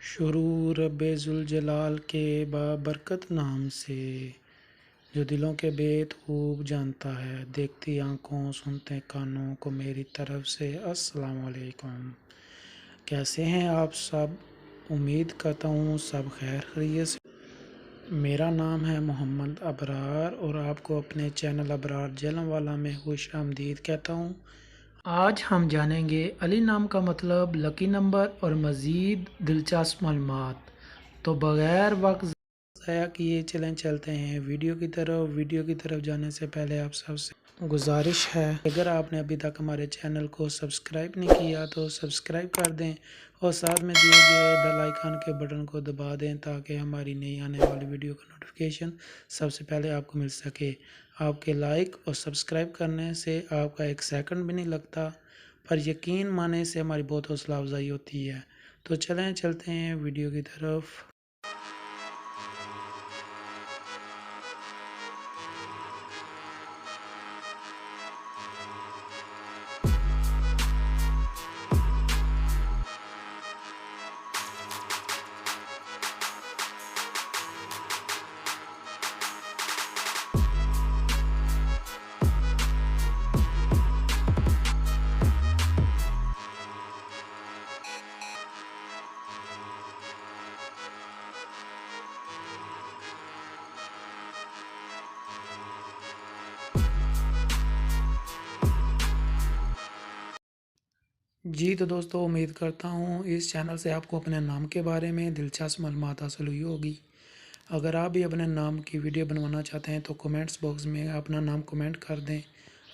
शुरू रब्बे ज़ुल जलाल के बाबरकत नाम से, जो दिलों के भेद खूब जानता है। देखती आँखों सुनते कानों को मेरी तरफ से अस्सलाम वालेकुम। कैसे हैं आप सब? उम्मीद करता हूँ सब खैर खैरियत से। मेरा नाम है मोहम्मद अबरार और आपको अपने चैनल अबरार जलमवाला में खुश आमदीद कहता हूँ। आज हम जानेंगे अली नाम का मतलब, लकी नंबर और मज़ीद दिलचस्प मालूमात। तो बग़ैर वक्त ज़ाया किए चलते हैं वीडियो की तरफ जाने से पहले आप सबसे गुजारिश है, अगर आपने अभी तक हमारे चैनल को सब्सक्राइब नहीं किया तो सब्सक्राइब कर दें और साथ में दिए गए बेल आइकन के बटन को दबा दें ताकि हमारी नई आने वाली वीडियो का नोटिफिकेशन सबसे पहले आपको मिल सके। आपके लाइक और सब्सक्राइब करने से आपका एक सेकंड भी नहीं लगता, पर यकीन माने से हमारी बहुत हौसला अफजाई होती है। तो चलते हैं वीडियो की तरफ। जी तो दोस्तों, उम्मीद करता हूँ इस चैनल से आपको अपने नाम के बारे में दिलचस्प मालूमात हासिल हुई होगी। अगर आप भी अपने नाम की वीडियो बनवाना चाहते हैं तो कमेंट्स बॉक्स में अपना नाम कमेंट कर दें।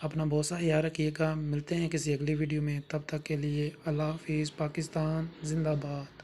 अपना बहुत सा ख्याल रखिएगा। मिलते हैं किसी अगली वीडियो में, तब तक के लिए अल्लाह हाफिज़। पाकिस्तान जिंदाबाद।